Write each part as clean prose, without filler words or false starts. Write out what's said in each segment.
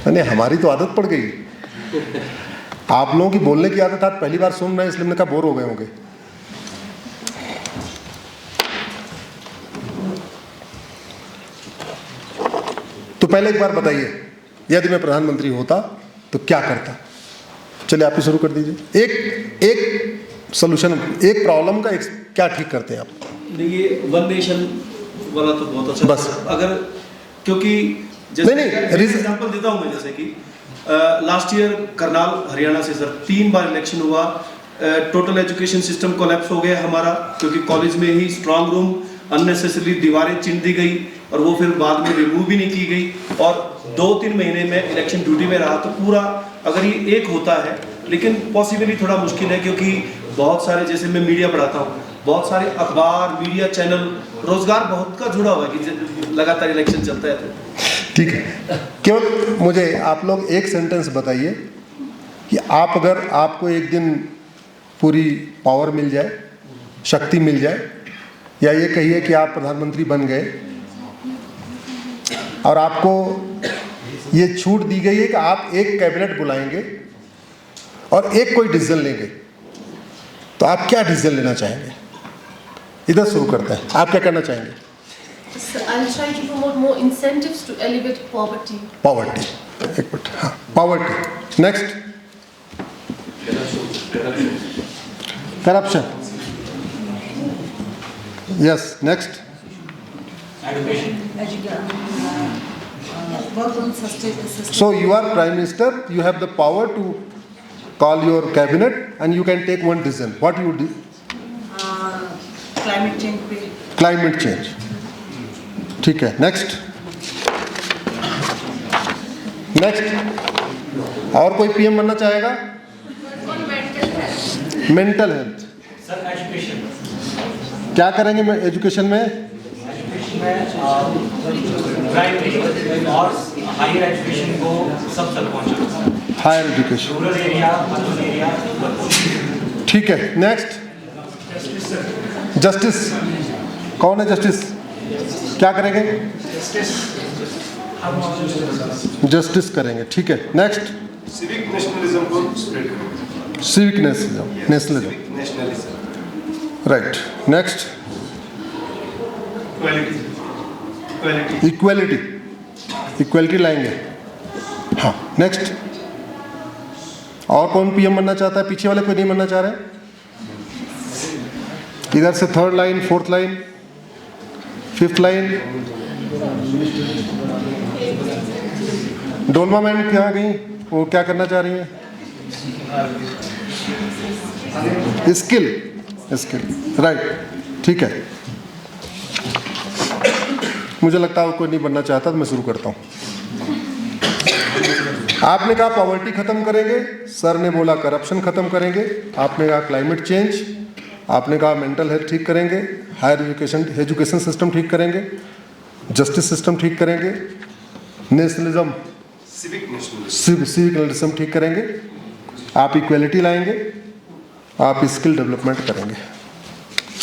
नहीं, हमारी तो आदत पड़ गई। आप लोगों की बोलने की आदत आज पहली बार सुन रहे हैं, इसलिए मैंने कहा बोर हो गए होंगे। तो पहले एक बार बताइए, यदि मैं प्रधानमंत्री होता तो क्या करता? चलिए आप ही शुरू कर दीजिए। एक सॉल्यूशन, एक प्रॉब्लम का क्या ठीक करते हैं आप? देखिए, वन नेशन वाला तो बहुत अच्छा बस अगर, क्योंकि जैसे नहीं एग्जांपल देता हूं मैं, जैसे कि लास्ट ईयर करनाल हरियाणा से सर 3 बार इलेक्शन हुआ, टोटल एजुकेशन सिस्टम कोलैप्स हो गया हमारा, क्योंकि कॉलेज में ही स्ट्रांग रूम अननेसेसरी दीवारें चिन दी गई और वो फिर बाद में रिमूव भी नहीं की गई, और 2-3 महीने में इलेक्शन ड्यूटी में रहा। तो पूरा अगर ये एक होता है, लेकिन पॉसिबली थोड़ा मुश्किल है, क्योंकि बहुत सारे, जैसे मैं मीडिया पढ़ाता हूँ, बहुत सारे अखबार, मीडिया चैनल, रोजगार बहुत का जुड़ा हुआ है कि लगातार इलेक्शन चलता है। तो ठीक है, केवल मुझे आप लोग एक सेंटेंस बताइए कि आप, अगर आपको एक दिन पूरी पावर मिल जाए, शक्ति मिल जाए, या ये कहिए कि आप प्रधानमंत्री बन गए और आपको ये छूट दी गई है कि आप एक कैबिनेट बुलाएंगे और एक कोई डिसीजन लेंगे, तो आप क्या डिसीजन लेना चाहेंगे? इधर शुरू करते हैं, आप क्या करना चाहेंगे? I'll try to promote more incentives to elevate poverty. Poverty, एक मिनट, हाँ, poverty. Next, corruption. Yes, next. So you are Prime Minister, you have the power to call your cabinet and you can take one decision. What you would do? Climate change. Climate change. ठीक है, next. Next. और कोई PM बनना चाहेगा? Mental health. Sir education, क्या करेंगे education में? Primary और हायर एजुकेशन को सब तक पहुंचाना। Higher education, rural area, urban area. ठीक है, नेक्स्ट। जस्टिस, कौन है जस्टिस? क्या करेंगे? जस्टिस करेंगे, ठीक है, नेक्स्ट। सिविक नेशनलिज्म को स्प्रेड करेंगे। Civic nationalism, right, next. Equality लाएंगे, हाँ, नेक्स्ट। और कौन पीएम बनना चाहता है? पीछे वाले कोई नहीं बनना चाह रहे? इधर से 3rd line, 4th line, 5th line. Dolma ma'am कहाँ गई? वो क्या करना चाह रही हैं? स्किल, राइट, ठीक है। मुझे लगता है कोई नहीं बनना चाहता, तो मैं शुरू करता हूँ। आपने कहा पॉवर्टी खत्म करेंगे, सर ने बोला करप्शन खत्म करेंगे, आपने कहा क्लाइमेट चेंज, आपने कहा मेंटल हेल्थ ठीक करेंगे, हायर एजुकेशन सिस्टम ठीक करेंगे, जस्टिस सिस्टम ठीक करेंगे, नेशनलिज्म, सिविक नेशनलिज्म ठीक करेंगे, आप इक्वलिटी लाएंगे, आप स्किल डेवलपमेंट करेंगे,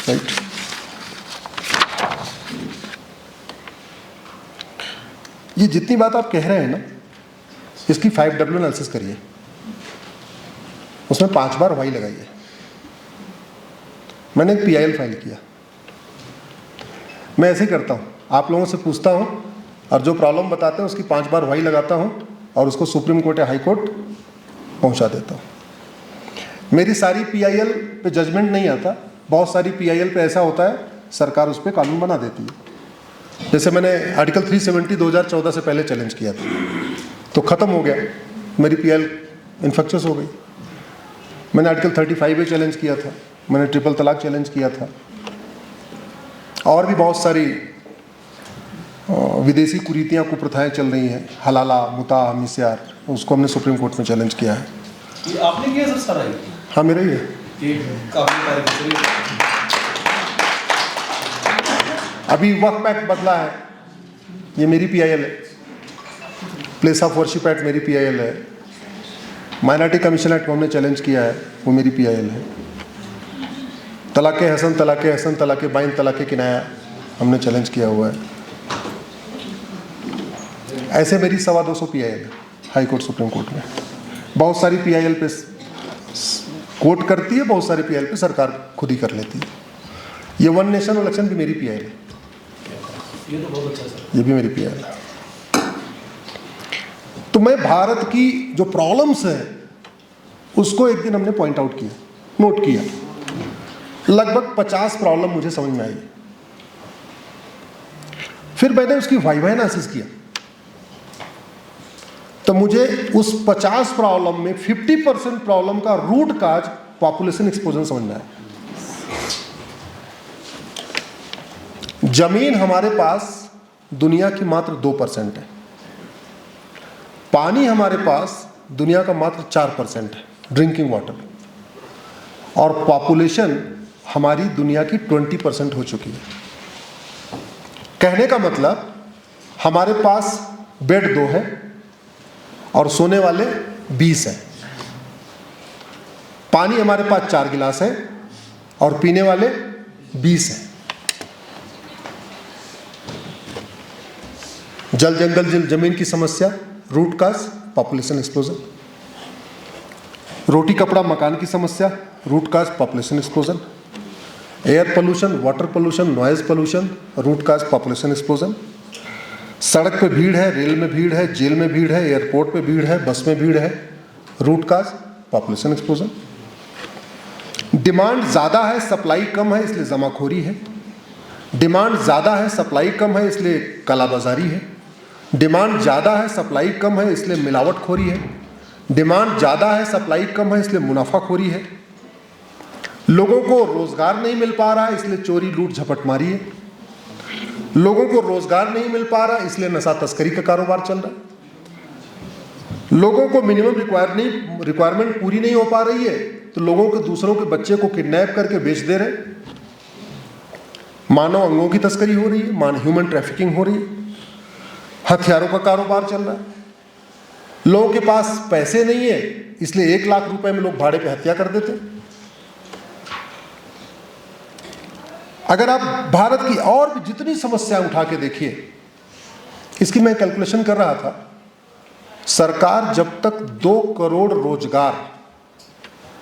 राइट। ये जितनी बात आप कह रहे हैं ना, इसकी 5W एनालिसिस करिए, उसमें 5 बार वाई लगाइए। मैंने एक PIL फाइल किया, मैं ऐसे ही करता हूँ, आप लोगों से पूछता हूँ और जो प्रॉब्लम बताते हैं उसकी 5 बार वाई लगाता हूँ और उसको सुप्रीम कोर्ट या हाई कोर्ट पहुँचा देता हूँ। मेरी सारी PIL पे जजमेंट नहीं आता, बहुत सारी PIL पे ऐसा होता है सरकार उस पर कानून बना देती है। जैसे मैंने आर्टिकल 370 2014 से पहले चैलेंज किया था, तो ख़त्म हो गया, मेरी PIL इन्फेक्शस हो गई। मैंने आर्टिकल 35 पे चैलेंज किया था, मैंने ट्रिपल तलाक चैलेंज किया था, और भी बहुत सारी विदेशी कुरीतियाँ कुप्रथाएँ चल रही हैं, हलाला, मुता, मिस्यार, उसको हमने सुप्रीम कोर्ट में चैलेंज किया है। ये आपने किया सर सारा? हाँ, मेरा ही है। अभी वक्फ एक्ट बदला है, ये मेरी PIL है। प्लेस ऑफ वर्शिप एक्ट मेरी PIL है। माइनॉरिटी कमीशन एक्ट को हमने चैलेंज किया है, वो मेरी PIL है। तलाक़े हसन, तलाक़े बाइन, तलाक़े किनाया हमने चैलेंज किया हुआ है। ऐसे मेरी 225 PIL है। हाई कोर्ट सुप्रीम कोर्ट में। बहुत सारी PIL पे कोर्ट करती है, बहुत सारी PIL पे सरकार खुद ही कर लेती है। ये वन नेशन इलेक्शन भी मेरी PIL है, ये तो बहुत अच्छा सर। ये भी मेरी PIL है। तो मैं भारत की जो प्रॉब्लम्स हैं उसको एक दिन हमने पॉइंट आउट किया, नोट किया। लगभग 50 प्रॉब्लम मुझे समझ में आई। फिर मैंने उसकी वाइवा एनालिसिस किया, तो मुझे उस 50 प्रॉब्लम में 50% प्रॉब्लम का रूट काज पॉपुलेशन एक्सप्लोजन समझ में आया। जमीन हमारे पास दुनिया की मात्र 2% है, पानी हमारे पास दुनिया का मात्र 4% है, ड्रिंकिंग वाटर, और पॉपुलेशन हमारी दुनिया की 20% हो चुकी है। कहने का मतलब हमारे पास बेड 2 है और सोने वाले 20 हैं। पानी हमारे पास 4 गिलास है और पीने वाले 20 हैं। जल जंगल जमीन की समस्या, रूट काज पॉपुलेशन एक्सप्लोजन। रोटी कपड़ा मकान की समस्या, root cause population explosion. Air pollution, water pollution, noise pollution, root cause population explosion. सड़क पे भीड़ है, रेल में भीड़ है, जेल में भीड़ है, एयरपोर्ट पे भीड़ है, बस में भीड़ है, root cause population explosion. Demand ज़्यादा है, सप्लाई कम है, इसलिए जमाखोरी है। डिमांड ज़्यादा है, सप्लाई कम है, इसलिए कालाबाजारी है। डिमांड ज़्यादा है, सप्लाई कम है, इसलिए मिलावटखोरी है। डिमांड ज़्यादा है, सप्लाई कम है, इसलिए मुनाफाखोरी है। लोगों को रोज़गार नहीं मिल पा रहा है, इसलिए चोरी लूट झपटमारी है। लोगों को रोज़गार नहीं मिल पा रहा, इसलिए नशा तस्करी का कारोबार चल रहा है। लोगों को मिनिमम रिक्वायरमेंट पूरी नहीं हो पा रही है, तो लोगों के दूसरों के बच्चे को किडनैप करके बेच दे रहे। मानव अंगों की तस्करी हो रही है, ह्यूमन ट्रैफिकिंग हो रही है, हथियारों का कारोबार चल रहा है। लोगों के पास पैसे नहीं है, इसलिए 1 लाख रुपए में लोग भाड़े पे हत्या कर देते। अगर आप भारत की और भी जितनी समस्याएं उठा के देखिए, इसकी मैं कैलकुलेशन कर रहा था, सरकार जब तक 2 करोड़ रोजगार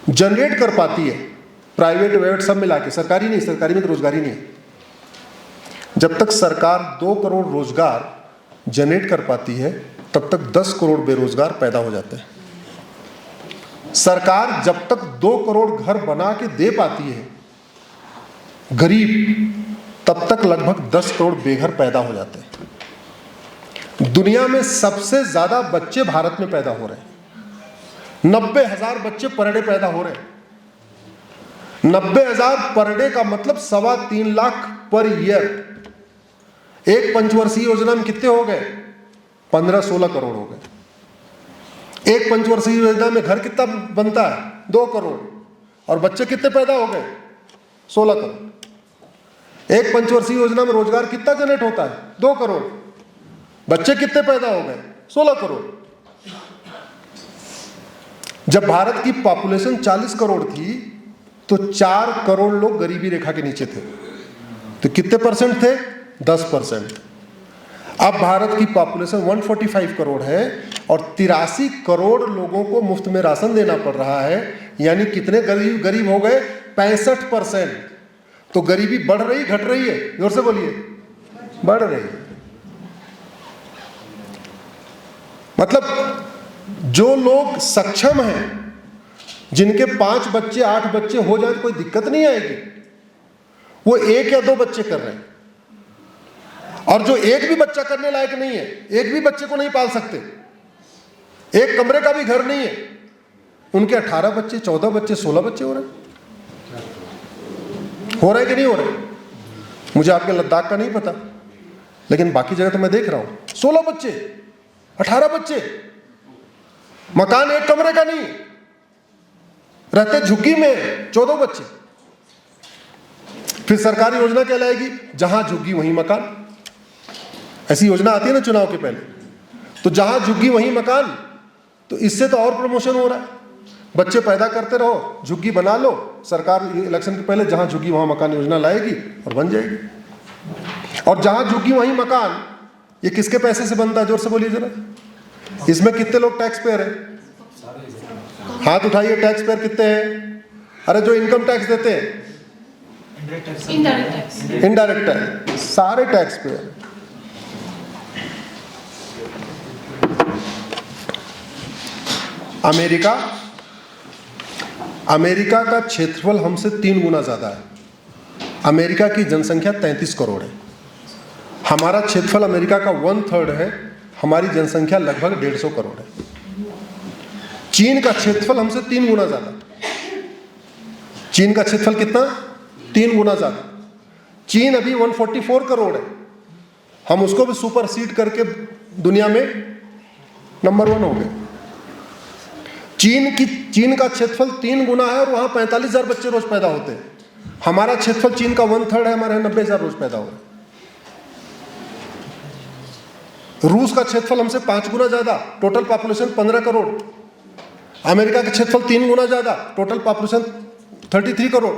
जनरेट कर पाती है, प्राइवेट वेट सब मिला के, सरकारी नहीं, सरकारी में तो रोजगार ही नहीं है, जब तक सरकार 2 करोड़ रोजगार जनरेट कर पाती है, तब तक 10 करोड़ बेरोजगार पैदा हो जाते हैं। सरकार जब तक 2 करोड़ घर बना के दे पाती है गरीब, तब तक लगभग 10 करोड़ बेघर पैदा हो जाते हैं। दुनिया में सबसे ज्यादा बच्चे भारत में पैदा हो रहे हैं। 90,000 बच्चे पर डे पैदा हो रहे हैं। 90,000 पर डे का मतलब 3.25 लाख पर ईयर। एक पंचवर्षीय योजना में कितने हो गए? 15-16 करोड़ हो गए। एक पंचवर्षीय योजना में घर कितना बनता है? 2 करोड़। और बच्चे कितने पैदा हो गए? 16 करोड़। एक पंचवर्षीय योजना में रोजगार कितना जनरेट होता है? 2 करोड़। बच्चे कितने पैदा हो गए? 16 करोड़। जब भारत की पॉपुलेशन 40 करोड़ थी तो 4 करोड़ लोग गरीबी रेखा के नीचे थे। तो कितने परसेंट थे? 10%। अब भारत की पॉपुलेशन 145 करोड़ है और 83 करोड़ लोगों को मुफ्त में राशन देना पड़ रहा है। यानी कितने गरीब हो गए? 65%। तो गरीबी बढ़ रही, घट रही है? जोर से बोलिए। बढ़ रही है। मतलब जो लोग सक्षम हैं, जिनके 5 बच्चे 8 बच्चे हो जाए तो कोई दिक्कत नहीं आएगी, वो 1 या 2 बच्चे कर रहे हैं। और जो एक भी बच्चा करने लायक नहीं है, एक भी बच्चे को नहीं पाल सकते, एक कमरे का भी घर नहीं है, उनके 18 बच्चे, 14 बच्चे, 16 बच्चे हो रहे हैं। हो रहे कि नहीं हो रहे? मुझे आपके लद्दाख का नहीं पता, लेकिन बाकी जगह तो मैं देख रहा हूं 16 बच्चे, 18 बच्चे, मकान एक कमरे का नहीं, रहते झुग्गी में 14 बच्चे। फिर सरकारी योजना कहलाएगी जहां झुग्गी वहीं मकान। ऐसी योजना आती है ना चुनाव के पहले, तो जहां झुग्गी वहीं मकान। तो इससे तो और प्रमोशन हो रहा है। बच्चे पैदा करते रहो, झुग्गी बना लो, सरकार इलेक्शन के पहले जहां झुग्गी वहां मकान योजना लाएगी और बन जाएगी। और जहां झुग्गी वहीं मकान, ये किसके पैसे से बनता है? जोर से बोलिए जरा। इसमें कितने लोग टैक्स पेयर हैं? हाथ उठाइए, टैक्स पेयर कितने हैं? अरे जो इनकम टैक्स देते हैं, Indirect tax. इनडायरेक्ट टैक्स, सारे टैक्स पेयर। अमेरिका का क्षेत्रफल हमसे 3 गुना ज्यादा है। अमेरिका की जनसंख्या 33 करोड़ है। हमारा क्षेत्रफल अमेरिका का 1/3 है, हमारी जनसंख्या लगभग 150 करोड़ है। चीन का क्षेत्रफल हमसे 3 गुना ज्यादा। चीन का क्षेत्रफल कितना? 3 गुना ज्यादा। चीन अभी 144 करोड़ है, हम उसको भी सुपरसीड करके दुनिया में नंबर 1 हो गए। चीन का क्षेत्रफल 3 गुना है और वहां 45,000 बच्चे रोज पैदा होते हैं। हमारा क्षेत्रफल चीन का 1/3 है, हमारे 90,000 रोज पैदा हो रहे। रूस का क्षेत्रफल हमसे 5 गुना ज्यादा, टोटल पॉपुलेशन 15 करोड़। अमेरिका का क्षेत्रफल 3 गुना ज्यादा, टोटल पॉपुलेशन 33 करोड़।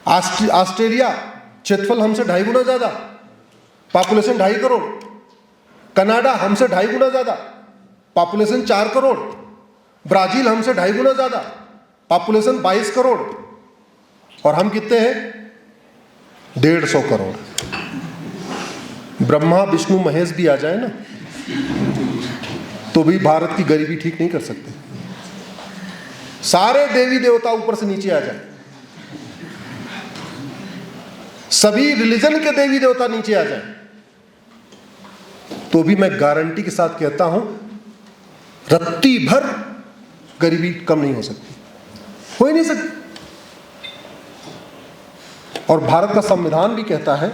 ऑस्ट्रेलिया क्षेत्रफल हमसे 2.5 गुना ज्यादा, पॉपुलेशन 2.5 करोड़। कनाडा हमसे 2.5 गुना ज्यादा, पॉपुलेशन 4 करोड़। ब्राजील हमसे 2.5 गुना ज्यादा, पॉपुलेशन 22 करोड़। और हम कितने हैं? 150 करोड़। ब्रह्मा विष्णु महेश भी आ जाए ना, तो भी भारत की गरीबी ठीक नहीं कर सकते। सारे देवी देवता ऊपर से नीचे आ जाए, सभी रिलीजन के देवी देवता नीचे आ जाए, तो भी मैं गारंटी के साथ कहता हूं रत्ती भर गरीबी कम नहीं हो सकती, हो ही नहीं सकती। और भारत का संविधान भी कहता है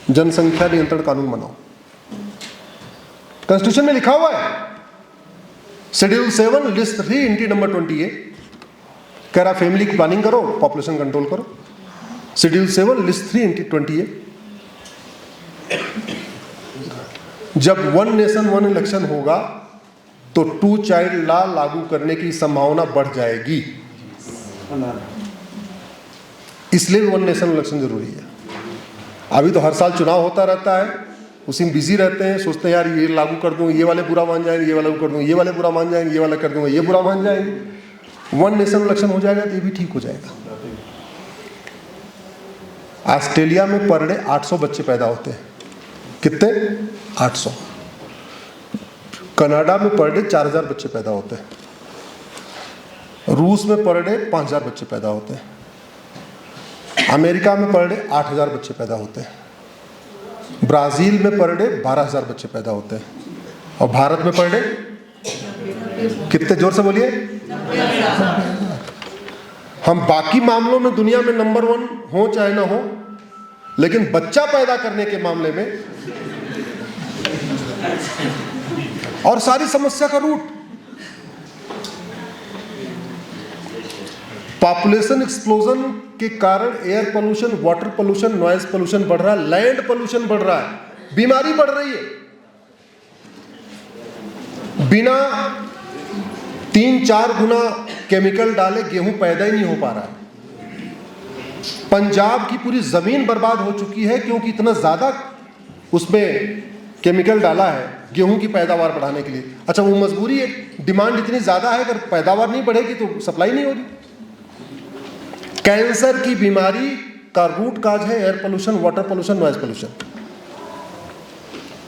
जनसंख्या नियंत्रण कानून बनाओ। कॉन्स्टिट्यूशन में लिखा हुआ है, schedule 7 list 3 entry number 20A कह रहा फैमिली की प्लानिंग करो, पॉपुलेशन कंट्रोल करो। Schedule 7 list 3 entry 20A। जब 1 नेशन 1 इलेक्शन होगा तो 2 चाइल्ड लॉ लागू करने की संभावना बढ़ जाएगी, इसलिए 1 नेशन इलेक्शन जरूरी है। अभी तो हर साल चुनाव होता रहता है, उसी में बिजी रहते हैं, सोचते हैं यार ये लागू कर दूं, ये वाले बुरा मान जाएंगे, ये वाला कर दूं, ये वाले बुरा मान जाएंगे, ये वाला कर दूंगा, ये बुरा मान जाएंगे। 1 नेशन इलेक्शन हो जाएगा तो ये भी ठीक हो जाएगा। ऑस्ट्रेलिया में पर डे 800 बच्चे पैदा होते हैं। कितने? 800। कनाडा में पर डे 4000 बच्चे पैदा होते हैं। रूस में पर डे 5000 बच्चे पैदा होते हैं। अमेरिका में पर डे 8000 बच्चे पैदा होते हैं। ब्राजील में पर डे 12000 बच्चे पैदा होते हैं। और भारत में पर डे कितने? जोर से बोलिए। हम बाकी मामलों में दुनिया में नंबर 1 हो चाहे ना हो, लेकिन बच्चा पैदा करने के मामले में और सारी समस्या का रूट पॉपुलेशन एक्सप्लोजन के कारण air pollution, water pollution, noise pollution बढ़ रहा है, लैंड पोल्यूशन बढ़ रहा है, बीमारी बढ़ रही है। बिना 3-4 गुना केमिकल डाले गेहूं पैदा ही नहीं हो पा रहा है। पंजाब की पूरी जमीन बर्बाद हो चुकी है क्योंकि इतना ज्यादा उसमें केमिकल डाला है गेहूं की पैदावार बढ़ाने के लिए। अच्छा, वो मजबूरी है, डिमांड इतनी ज्यादा है, अगर पैदावार नहीं बढ़ेगी तो सप्लाई नहीं होगी। कैंसर की बीमारी का रूट काज है air pollution, water pollution, noise pollution.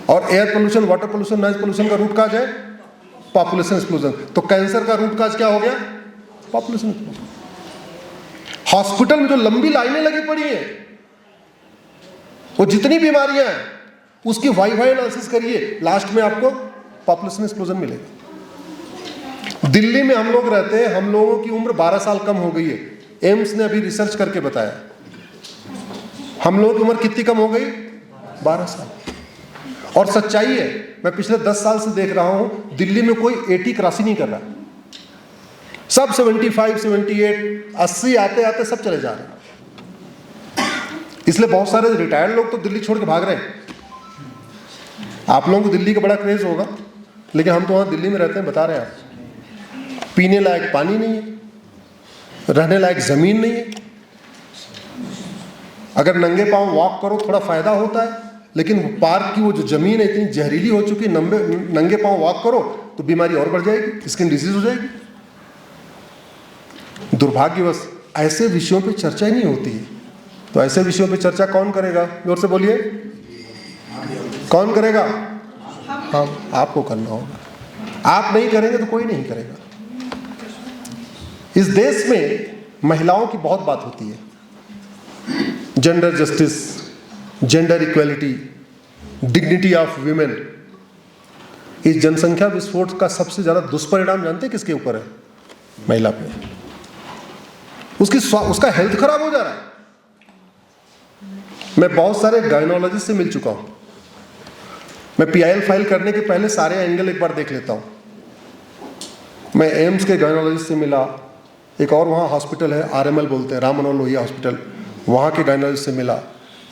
और air pollution, water pollution, noise pollution का रूट काज है पॉपुलेशन एक्सप्लोजन। तो कैंसर का रूट काज क्या हो गया? Population explosion. हॉस्पिटल में जो लंबी लाइनें लगी पड़ी है, वो जितनी बीमारियां हैं उसकी वाई एनालिसिस करिए, लास्ट में आपको पॉपुलेशन एक्सप्लोजन मिलेगा। दिल्ली में हम लोग रहते हैं, हम लोगों की उम्र 12 साल कम हो गई है। एम्स ने अभी रिसर्च करके बताया हम लोगों की उम्र कितनी कम हो गई? 12 साल। और सच्चाई है, मैं पिछले 10 साल से देख रहा हूं दिल्ली में कोई 80 क्रॉस ही नहीं कर रहा, सब 75, 78, 80 आते आते सब चले जा रहे हैं। इसलिए बहुत सारे रिटायर्ड लोग तो दिल्ली छोड़ के भाग रहे हैं। आप लोगों को दिल्ली का बड़ा क्रेज होगा, लेकिन हम तो वहां दिल्ली में रहते हैं, बता रहे हैं आप, पीने लायक पानी नहीं है, रहने लायक जमीन नहीं है। अगर नंगे पांव वॉक करो थोड़ा फायदा होता है, लेकिन पार्क की वो जो ज़मीन है इतनी जहरीली हो चुकी, नंगे पाँव वॉक करो तो बीमारी और बढ़ जाएगी, स्किन डिजीज हो जाएगी। दुर्भाग्यवश ऐसे विषयों पे चर्चा ही नहीं होती है। तो ऐसे विषयों पे चर्चा कौन करेगा? जोर से बोलिए, कौन करेगा? हम, आपको करना होगा। आप नहीं करेंगे तो कोई नहीं करेगा। इस देश में महिलाओं की बहुत बात होती है, gender justice, gender equality, dignity of women. इस जनसंख्या विस्फोट का सबसे ज्यादा दुष्परिणाम जानते हैं किसके ऊपर है? महिला पे। उसका हेल्थ खराब हो जा रहा है। मैं बहुत सारे गायनोलॉजिस्ट से मिल चुका हूं। मैं PIL फाइल करने के पहले सारे एंगल एक बार देख लेता हूं। मैं एम्स के गायनोलॉजिस्ट से मिला, एक और वहाँ हॉस्पिटल है RML बोलते हैं, राम मनोहर लोहिया हॉस्पिटल, वहाँ के गायनोलॉजिस्ट से मिला।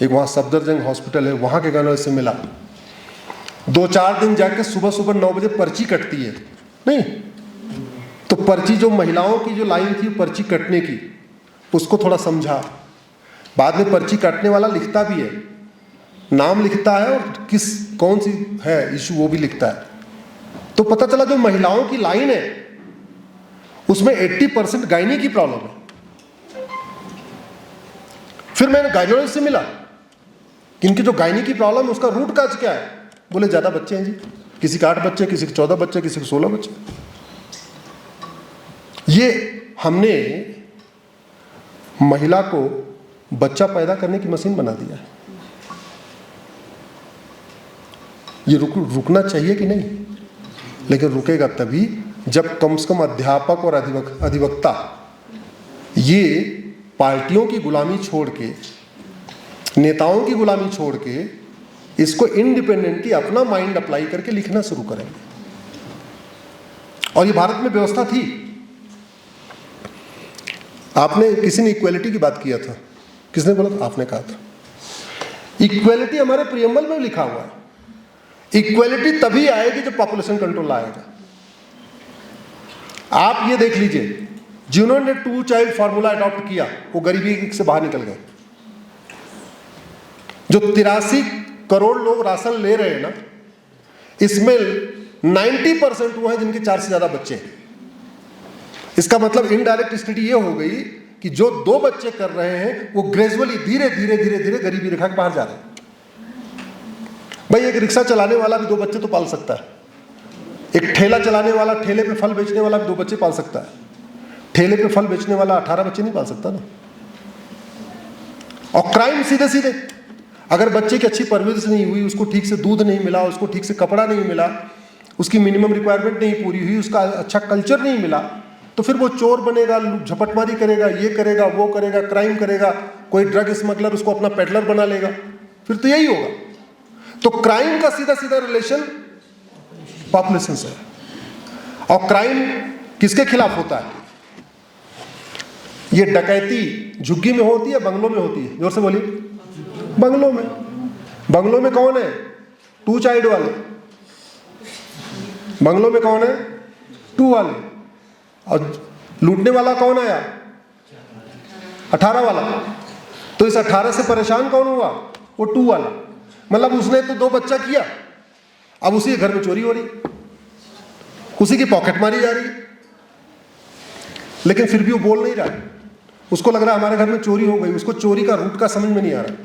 एक वहाँ सफदरजंग हॉस्पिटल है, वहाँ के गायनोलॉजिस्ट से मिला। 2-4 दिन जाके सुबह सुबह 9 बजे पर्ची कटती है नहीं, तो पर्ची जो महिलाओं की जो लाइन थी पर्ची कटने की, उसको थोड़ा समझा। बाद में पर्ची काटने वाला लिखता भी है, नाम लिखता है और कौन सी है इशू वो भी लिखता है। तो पता चला जो महिलाओं की लाइन है उसमें 80% गायनी की प्रॉब्लम है। फिर मैंने गायनोलॉजिस्ट से मिला कि इनकी जो गायनी की प्रॉब्लम है उसका रूट काज क्या है। बोले ज्यादा बच्चे हैं जी, किसी के 8 बच्चे, किसी के 14 बच्चे, किसी के 16 बच्चे। ये हमने महिला को बच्चा पैदा करने की मशीन बना दिया है। ये रुकना चाहिए कि नहीं? लेकिन रुकेगा तभी जब कम से कम अध्यापक और अधिवक्ता ये पार्टियों की गुलामी छोड़ के, नेताओं की गुलामी छोड़ के इसको इंडिपेंडेंटली अपना माइंड अप्लाई करके लिखना शुरू करेंगे। और ये भारत में व्यवस्था थी। आपने, किसी ने इक्वेलिटी की बात किया था, किसने बोला था? आपने कहा था इक्वेलिटी हमारे प्रियम्बल में लिखा हुआ है। इक्वेलिटी तभी आएगी जब पॉपुलेशन कंट्रोल आएगा। आप ये देख लीजिए, जिन्होंने 2 चाइल्ड फॉर्मूला अडॉप्ट किया वो गरीबी से बाहर निकल गए। जो 83 करोड़ लोग राशन ले रहे हैं ना, इसमें 90% वो हैं जिनके 4 से ज्यादा बच्चे हैं। इसका मतलब इनडायरेक्ट स्टडी ये हो गई कि जो 2 बच्चे कर रहे हैं वो ग्रेजुअली धीरे धीरे धीरे धीरे गरीबी रेखा के बाहर जा रहे हैं। भाई एक रिक्शा चलाने वाला भी 2 बच्चे तो पाल सकता है। एक ठेला चलाने वाला, ठेले पे फल बेचने वाला भी 2 बच्चे पाल सकता है। ठेले पे फल बेचने वाला 18 बच्चे नहीं पाल सकता ना। और क्राइम सीधे सीधे, अगर बच्चे की अच्छी परवरिश नहीं हुई, उसको ठीक से दूध नहीं मिला, उसको ठीक से कपड़ा नहीं मिला, उसकी मिनिमम रिक्वायरमेंट नहीं पूरी हुई, उसका अच्छा कल्चर नहीं मिला, तो फिर वो चोर बनेगा, झपटमारी करेगा, ये करेगा, वो करेगा, क्राइम करेगा। कोई ड्रग स्मगलर उसको अपना पेडलर बना लेगा, फिर तो यही होगा। तो क्राइम का सीधा सीधा रिलेशन पॉपुलेशन से है। और क्राइम किसके खिलाफ होता है? ये डकैती झुग्गी में होती है, बंगलों में होती है? जोर से बोलिए। बंगलों में। बंगलों में कौन है? 2 चाइल्ड वाले। बंगलों में कौन है? 2 वाले। और लूटने वाला कौन आया? 18 वाला। तो इस 18 से परेशान कौन हुआ? वो 2 वाला। मतलब उसने तो 2 बच्चा किया, अब उसी के घर में चोरी हो रही, उसी की पॉकेट मारी जा रही, लेकिन फिर भी वो बोल नहीं रहा है। उसको लग रहा है हमारे घर में चोरी हो गई। उसको चोरी का रूट का समझ में नहीं आ रहा।